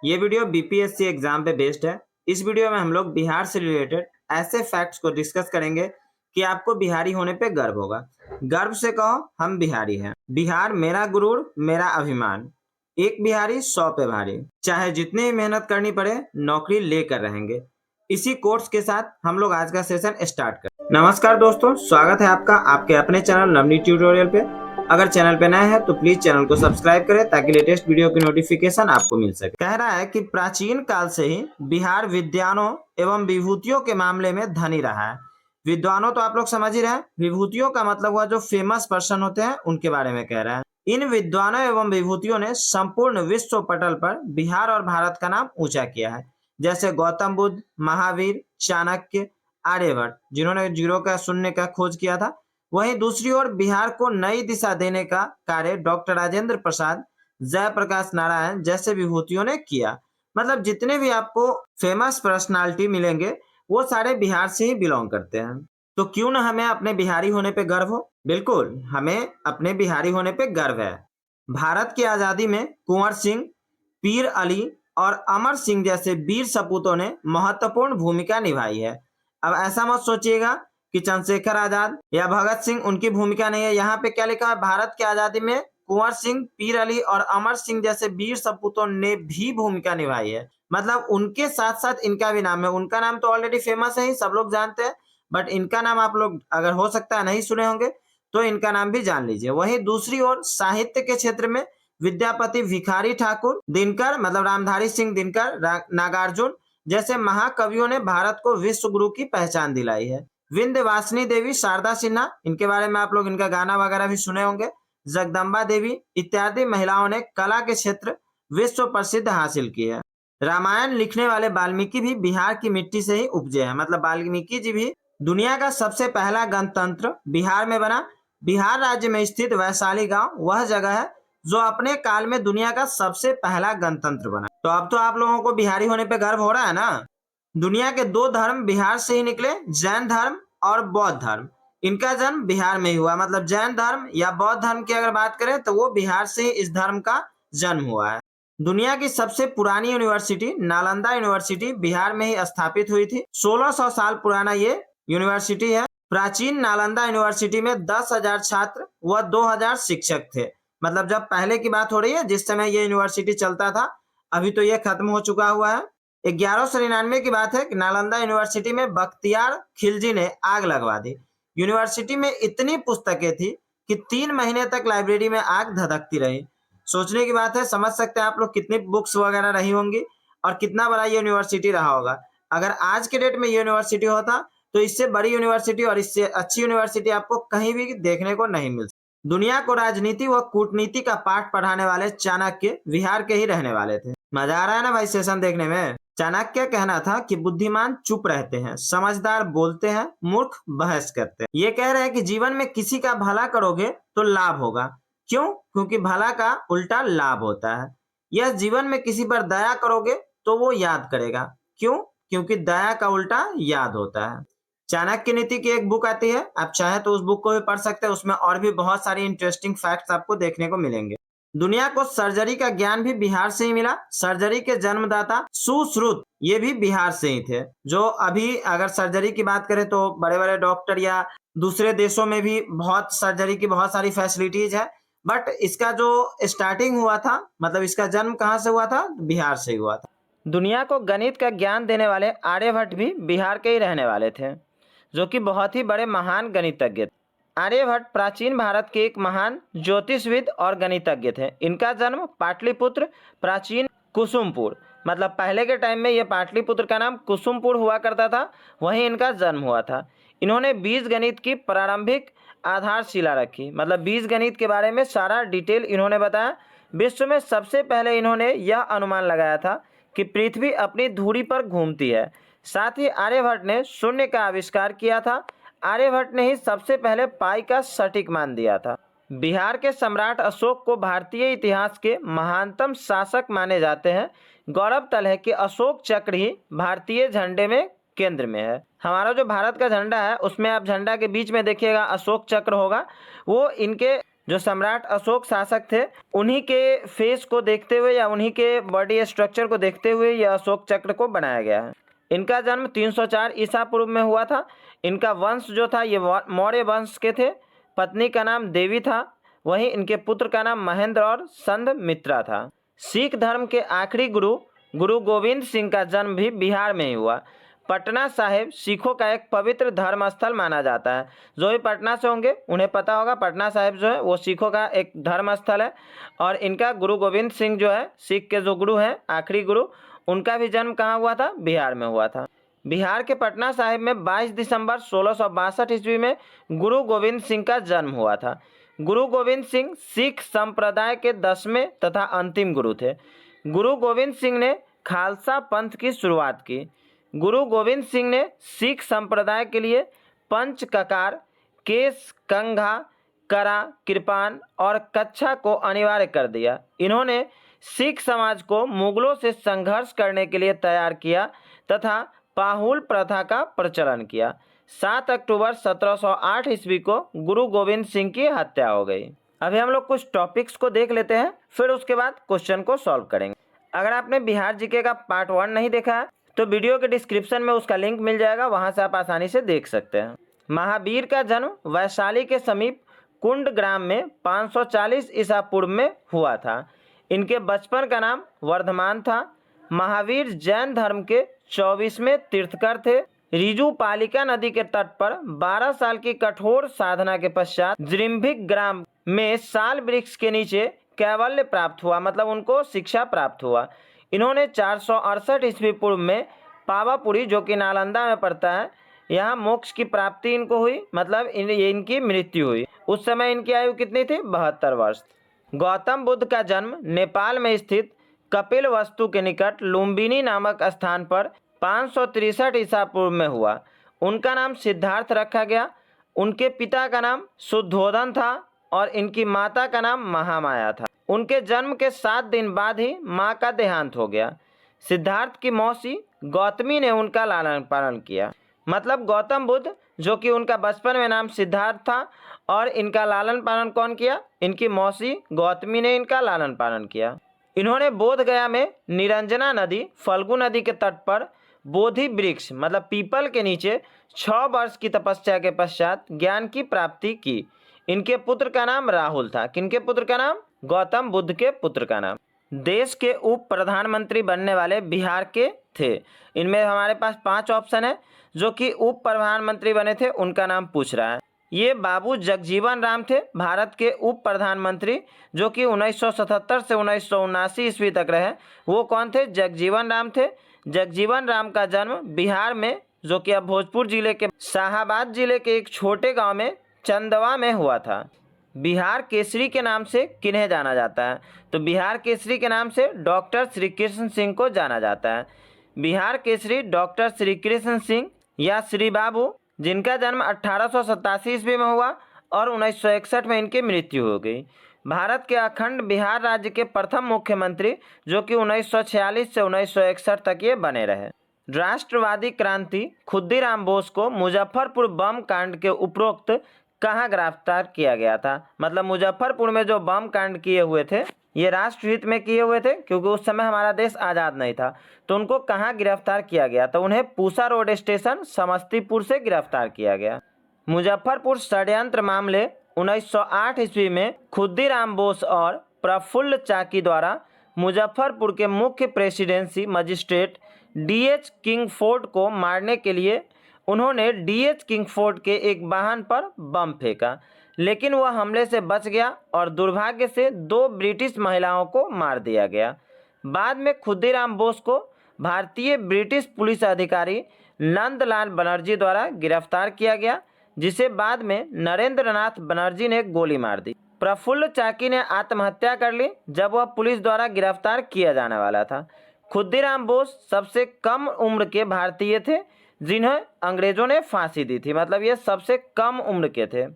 ये video BPSC exam पे based है। इस वीडियो में हम लोग बिहार से रिलेटेड ऐसे फैक्ट्स को डिस्कस करेंगे कि आपको बिहारी होने पे गर्व होगा। गर्व से कहो हम बिहारी हैं। बिहार मेरा गुरूर मेरा अभिमान, एक बिहारी 100 पे भारी। चाहे जितनी ही मेहनत करनी पड़े नौकरी लेकर रहेंगे। इसी कोर्स के साथ हम लोग आज का सेशन स्टार्ट करें। नमस्कार दोस्तों, स्वागत है आपका आपके अपने चैनल नवनीत ट्यूटोरियल पे। अगर चैनल पे नए हैं तो प्लीज चैनल को सब्सक्राइब करें ताकि लेटेस्ट वीडियो की नोटिफिकेशन आपको मिल सके। कह रहा है कि प्राचीन काल से ही बिहार विद्वानों एवं विभूतियों के मामले में धनी रहा है। विद्वानों तो आप लोग समझ ही रहे हैं, विभूतियों का मतलब हुआ जो फेमस पर्सन होते हैं उनके बारे में कह रहा है। इन विद्वानों एवं विभूतियों ने संपूर्ण विश्व पटल पर बिहार और भारत का नाम ऊंचा किया है। जैसे गौतम बुद्ध, महावीर, चाणक्य, आर्यभट्ट जिन्होंने जीरो का शून्य का खोज किया था। वहीं दूसरी ओर बिहार को नई दिशा देने का कार्य डॉक्टर राजेंद्र प्रसाद, जयप्रकाश नारायण जैसे विभूतियों ने किया। मतलब जितने भी आपको फेमस पर्सनालिटी मिलेंगे वो सारे बिहार से ही बिलोंग करते हैं। तो क्यों ना हमें अपने बिहारी होने पे गर्व हो। बिल्कुल हमें अपने बिहारी होने पे गर्व है। भारत की आजादी में कुंवर सिंह, पीर अली और अमर सिंह जैसे वीर सपूतों ने महत्वपूर्ण भूमिका निभाई है। अब ऐसा मत सोचिएगा कि चंद्रशेखर आजाद या भगत सिंह उनकी भूमिका नहीं है। यहाँ पे क्या लिखा है, भारत की आजादी में कुंवर सिंह, पीर अली और अमर सिंह जैसे वीर सपूतों ने भी भूमिका निभाई है। मतलब उनके साथ साथ इनका भी नाम है। उनका नाम तो ऑलरेडी फेमस है ही, सब लोग जानते हैं, बट इनका नाम आप लोग अगर हो सकता है नहीं सुने होंगे तो इनका नाम भी जान लीजिए। वहीं दूसरी ओर साहित्य के क्षेत्र में विद्यापति भिखारी ठाकुर, दिनकर मतलब रामधारी सिंह दिनकर, नागार्जुन जैसे महाकवियों ने भारत को विश्व गुरु की पहचान दिलाई है। विंध्यवासिनी देवी, शारदा सिन्हा, इनके बारे में आप लोग इनका गाना वगैरह भी सुने होंगे, जगदम्बा देवी इत्यादि महिलाओं ने कला के क्षेत्र विश्व प्रसिद्ध हासिल की है। रामायण लिखने वाले वाल्मीकि भी बिहार की मिट्टी से ही उपजे हैं। मतलब वाल्मीकि जी भी दुनिया का सबसे पहला गणतंत्र बिहार में बना। बिहार राज्य में स्थित वैशाली गांव वह जगह है जो अपने काल में दुनिया का सबसे पहला गणतंत्र बना। तो अब तो आप लोगों को बिहारी होने पे गर्व हो रहा है ना। दुनिया के दो धर्म बिहार से ही निकले, जैन धर्म और बौद्ध धर्म। इनका जन्म बिहार में ही हुआ। मतलब जैन धर्म या बौद्ध धर्म की अगर बात करें तो वो बिहार से ही इस धर्म का जन्म हुआ है। दुनिया की सबसे पुरानी यूनिवर्सिटी नालंदा यूनिवर्सिटी बिहार में ही स्थापित हुई थी। 1600 साल पुराना ये यूनिवर्सिटी है। प्राचीन नालंदा यूनिवर्सिटी में 10,000 छात्र व 2,000 शिक्षक थे। मतलब जब पहले की बात हो रही है जिस समय ये यूनिवर्सिटी चलता था, अभी तो ये खत्म हो चुका हुआ है। 1199 की बात है कि नालंदा यूनिवर्सिटी में बख्तियार खिलजी ने आग लगवा दी। यूनिवर्सिटी में इतनी पुस्तकें थी कि 3 महीने तक लाइब्रेरी में आग धधकती रही। सोचने की बात है, समझ सकते हैं आप लोग कितनी बुक्स वगैरह रही होंगी और कितना बड़ा ये यूनिवर्सिटी रहा होगा। अगर आज के डेट में ये यूनिवर्सिटी होता तो इससे बड़ी यूनिवर्सिटी और इससे अच्छी यूनिवर्सिटी आपको कहीं भी देखने को नहीं मिल। दुनिया को राजनीति व कूटनीति का पाठ पढ़ाने वाले चाणक्य बिहार के ही रहने वाले थे। मजा आ रहा है ना भाई सेशन देखने में। चाणक्य कहना था कि बुद्धिमान चुप रहते हैं, समझदार बोलते हैं, मूर्ख बहस करते हैं। ये कह रहे हैं कि जीवन में किसी का भला करोगे तो लाभ होगा। क्यों? क्योंकि भला का उल्टा लाभ होता है। यह जीवन में किसी पर दया करोगे तो वो याद करेगा। क्यों? क्योंकि दया का उल्टा याद होता है। चाणक्य नीति की एक बुक आती है, आप चाहे तो उस बुक को भी पढ़ सकते हैं। उसमें और भी बहुत सारी इंटरेस्टिंग फैक्ट्स आपको देखने को मिलेंगे। दुनिया को सर्जरी का ज्ञान भी बिहार से ही मिला। सर्जरी के जन्मदाता सुश्रुत ये भी बिहार से ही थे। जो अभी अगर सर्जरी की बात करें तो बड़े बड़े डॉक्टर या दूसरे देशों में भी बहुत सर्जरी की बहुत सारी फैसिलिटीज है, बट इसका जो स्टार्टिंग हुआ था, मतलब इसका जन्म कहाँ से हुआ था, बिहार से ही हुआ था। दुनिया को गणित का ज्ञान देने वाले आर्यभट्ट भी बिहार के ही रहने वाले थे, जो कि बहुत ही बड़े महान गणितज्ञ थे। आर्यभट्ट प्राचीन भारत के एक महान ज्योतिषविद और गणितज्ञ थे। इनका जन्म पाटलिपुत्र, प्राचीन कुसुमपुर, मतलब पहले के टाइम में ये पाटलिपुत्र का नाम कुसुमपुर हुआ करता था, वहीं इनका जन्म हुआ था। इन्होंने बीज गणित की प्रारंभिक आधारशिला रखी। मतलब बीज गणित के बारे में सारा डिटेल इन्होंने बताया। विश्व में सबसे पहले इन्होंने यह अनुमान लगाया था कि पृथ्वी अपनी धुरी पर घूमती है। साथ ही आर्यभट्ट ने शून्य का आविष्कार किया था। आर्यभट्ट ने ही सबसे पहले पाई का सटीक मान दिया था। बिहार के सम्राट अशोक को भारतीय इतिहास के महानतम शासक माने जाते हैं। गौरव तल है कि अशोक चक्र ही भारतीय झंडे में केंद्र में है। हमारा जो भारत का झंडा है उसमें आप झंडा के बीच में देखिएगा अशोक चक्र होगा, वो इनके जो सम्राट अशोक शासक थे उन्हीं के फेस को देखते हुए या उन्हीं के बॉडी स्ट्रक्चर को देखते हुए यह अशोक चक्र को बनाया गया है। इनका जन्म 304 ईसा पूर्व में हुआ था। इनका वंश जो था ये मौर्य वंश के थे। पत्नी का नाम देवी था, वहीं इनके पुत्र का नाम महेंद्र और संघमित्रा था। सिख धर्म के आखिरी गुरु गुरु गोविंद सिंह का जन्म भी बिहार में ही हुआ। पटना साहिब सिखों का एक पवित्र धर्म स्थल माना जाता है। जो भी पटना से होंगे उन्हें पता होगा पटना साहिब जो है वो सिखों का एक धर्म स्थल है। और इनका गुरु गोविंद सिंह जो है सिख के जो गुरु हैं आखिरी गुरु, उनका भी जन्म कहाँ हुआ था? बिहार में हुआ था। बिहार के पटना साहिब में 22 दिसंबर 1662 ईस्वी में गुरु गोविंद सिंह का जन्म हुआ था। गुरु गोविंद सिंह सिख संप्रदाय के 10वें तथा अंतिम गुरु थे। गुरु गोविंद सिंह ने खालसा पंथ की शुरुआत की। गुरु गोविंद सिंह ने सिख संप्रदाय के लिए पंच ककार, केस, कंघा, करा, कृपान और कच्छा को अनिवार्य कर दिया। इन्होंने सिख समाज को मुगलों से संघर्ष करने के लिए तैयार किया तथा पाहुल प्रथा का प्रचलन किया। 7 अक्टूबर 1708 ईस्वी को गुरु गोविंद सिंह की हत्या हो गई। अभी हम लोग कुछ टॉपिक्स को देख लेते हैं, फिर उसके बाद क्वेश्चन को सॉल्व करेंगे। अगर आपने बिहार जीके का पार्ट 1 नहीं देखा है तो वीडियो के डिस्क्रिप्शन में उसका लिंक मिल जाएगा, वहां से आप आसानी से देख सकते हैं। महावीर का जन्म वैशाली के समीप कुंड ग्राम में 540 ईसा पूर्व में हुआ था। इनके बचपन का नाम वर्धमान था। महावीर जैन धर्म के 24वें तीर्थकर थे। रिजू पालिका नदी के तट पर 12 साल की कठोर साधना के पश्चात जृंभिक ग्राम में साल वृक्ष के नीचे कैवल्य प्राप्त हुआ, मतलब उनको शिक्षा प्राप्त हुआ। इन्होंने 468 ईस्वी पूर्व में पावापुरी जो कि नालंदा में पड़ता है, यहाँ मोक्ष की प्राप्ति इनको हुई, मतलब इनकी मृत्यु हुई। उस समय इनकी आयु कितनी थी? 72 वर्ष। गौतम बुद्ध का जन्म नेपाल में स्थित कपिल वस्तु के निकट लुम्बिनी नामक स्थान पर 563 ईसा पूर्व में हुआ। उनका नाम सिद्धार्थ रखा गया। उनके पिता का नाम शुद्धोधन था और इनकी माता का नाम महामाया था। उनके जन्म के 7 दिन बाद ही माँ का देहांत हो गया। सिद्धार्थ की मौसी गौतमी ने उनका लालन पालन किया। मतलब गौतम बुद्ध जो कि उनका बचपन में नाम सिद्धार्थ था और इनका लालन पालन कौन किया? इनकी मौसी गौतमी ने इनका लालन पालन किया। इन्होंने बोध गया में निरंजना नदी, फल्गु नदी के तट पर बोधि वृक्ष मतलब पीपल के नीचे 6 वर्ष की तपस्या के पश्चात ज्ञान की प्राप्ति की। इनके पुत्र का नाम राहुल था। किनके पुत्र का नाम? गौतम बुद्ध के पुत्र का नाम। देश के उप प्रधानमंत्री बनने वाले बिहार के थे। इनमें हमारे पास 5 ऑप्शन है। जो कि उप प्रधानमंत्री बने थे उनका नाम पूछ रहा है। ये बाबू जगजीवन राम थे, भारत के उप प्रधानमंत्री, जो कि 1977 से 1979 ईस्वी तक रहे। वो कौन थे? जगजीवन राम थे। जगजीवन राम का जन्म बिहार में, जो कि अब भोजपुर जिले के शाहाबाद जिले के एक छोटे गांव में चंदवा में हुआ था। बिहार केसरी के नाम से किन्हें जाना जाता है? तो बिहार केसरी के नाम से डॉक्टर श्री कृष्ण सिंह को जाना जाता है। बिहार केसरी डॉक्टर श्री कृष्ण सिंह या श्री बाबू, जिनका जन्म 1887 ईस्वी में हुआ और 1961 में इनकी मृत्यु हो गई। भारत के अखंड बिहार राज्य के प्रथम मुख्यमंत्री, जो कि 1946 से 1961 तक ये बने रहे। राष्ट्रवादी क्रांति खुद्दीराम बोस को मुजफ्फरपुर बम कांड के उपरोक्त कहाँ गिरफ्तार किया गया था? मतलब मुजफ्फरपुर में जो बम कांड किए हुए थे ये राष्ट्रहित में किए हुए थे, क्योंकि उस समय हमारा देश आज़ाद नहीं था। तो उनको कहाँ गिरफ्तार किया गया? तो उन्हें पूसा रोड स्टेशन समस्तीपुर से गिरफ्तार किया गया। मुजफ्फरपुर षड्यंत्र मामले 1908 ईस्वी में खुद्दीराम बोस और प्रफुल्ल चाकी द्वारा मुजफ्फरपुर के मुख्य प्रेसिडेंसी मजिस्ट्रेट D.H. किंगफोर्ड को मारने के लिए उन्होंने D.H. किंगफोर्ड के एक वाहन पर बम फेंका, लेकिन वह हमले से बच गया और दुर्भाग्य से 2 ब्रिटिश महिलाओं को मार दिया गया। बाद में खुद्दीराम बोस को भारतीय ब्रिटिश पुलिस अधिकारी नंदलाल बनर्जी द्वारा गिरफ्तार किया गया, जिसे बाद में नरेंद्र नाथ बनर्जी ने गोली मार दी। प्रफुल्ल चाकी ने आत्महत्या कर ली जब वह पुलिस द्वारा गिरफ्तार किया जाने वाला था। खुद्दीराम बोस सबसे कम उम्र के भारतीय थे जिन्हें अंग्रेजों ने फांसी दी थी, मतलब ये सबसे कम उम्र के थे।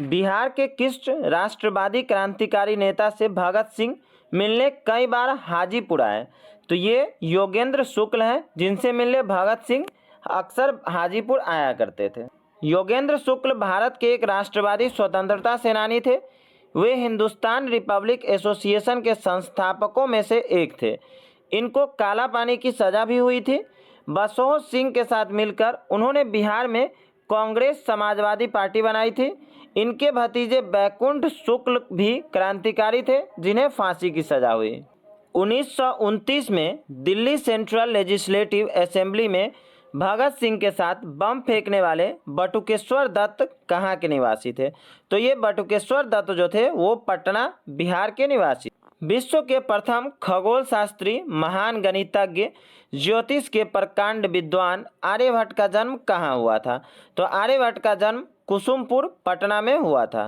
बिहार के किस राष्ट्रवादी क्रांतिकारी नेता से भगत सिंह मिलने कई बार हाजीपुर आए? तो ये योगेंद्र शुक्ल हैं, जिनसे मिलने भगत सिंह अक्सर हाजीपुर आया करते थे। योगेंद्र शुक्ल भारत के एक राष्ट्रवादी स्वतंत्रता सेनानी थे। वे हिंदुस्तान रिपब्लिक एसोसिएशन के संस्थापकों में से एक थे। इनको काला पानी की सजा भी हुई थी। बसोह सिंह के साथ मिलकर उन्होंने बिहार में कांग्रेस समाजवादी पार्टी बनाई थी। इनके भतीजे बैकुंठ शुक्ल भी क्रांतिकारी थे जिन्हें फांसी की सजा हुई। 1929 में दिल्ली सेंट्रल लेजिस्लेटिव असेंबली में भगत सिंह के साथ बम फेंकने वाले बटुकेश्वर दत्त कहाँ के निवासी थे? तो ये बटुकेश्वर दत्त जो थे वो पटना बिहार के निवासी। विश्व के प्रथम खगोल शास्त्री, महान गणितज्ञ, ज्योतिष के प्रकांड विद्वान आर्यभट्ट का जन्म कहाँ हुआ था? तो आर्यभट्ट का जन्म कुसुमपुर पटना में हुआ था।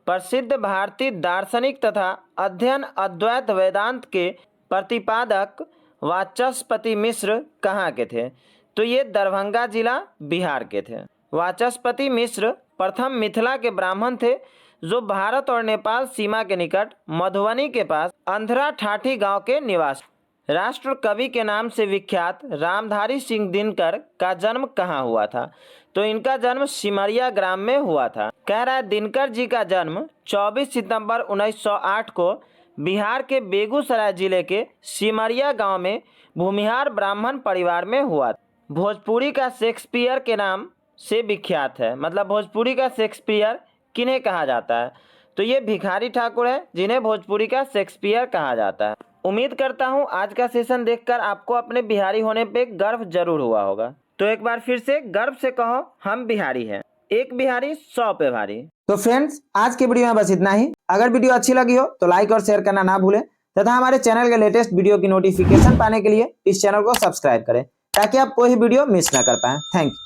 प्रसिद्ध भारतीय दार्शनिक तथा अध्ययन अद्वैत वेदांत के प्रतिपादक वाचस्पति मिश्र कहाँ के थे? तो ये दरभंगा जिला बिहार के थे। वाचस्पति मिश्र प्रथम मिथिला के ब्राह्मण थे जो भारत और नेपाल सीमा के निकट मधुबनी के पास अंधरा ठाठी गांव के निवासी। राष्ट्र कवि के नाम से विख्यात रामधारी सिंह दिनकर का जन्म कहाँ हुआ था? तो इनका जन्म सिमरिया ग्राम में हुआ था। कह रहा है दिनकर जी का जन्म 24 सितंबर 1908 को बिहार के बेगूसराय जिले के सिमरिया गांव में भूमिहार ब्राह्मण परिवार में हुआ। भोजपुरी का शेक्सपियर के नाम से विख्यात है। मतलब भोजपुरी का शेक्सपियर किन्हें कहा जाता है? तो ये भिखारी ठाकुर है जिन्हें भोजपुरी का शेक्सपियर कहा जाता है। उम्मीद करता हूँ आज का सेशन देखकर आपको अपने बिहारी होने पे गर्व जरूर हुआ होगा। तो एक बार फिर से गर्व से कहो, हम बिहारी हैं। एक बिहारी 100 पे भारी। तो फ्रेंड्स, आज के वीडियो में बस इतना ही। अगर वीडियो अच्छी लगी हो तो लाइक और शेयर करना ना भूलें तथा हमारे चैनल के लेटेस्ट वीडियो की नोटिफिकेशन पाने के लिए इस चैनल को सब्सक्राइब करें ताकि आप कोई वीडियो मिस ना कर पाएं। Thank you.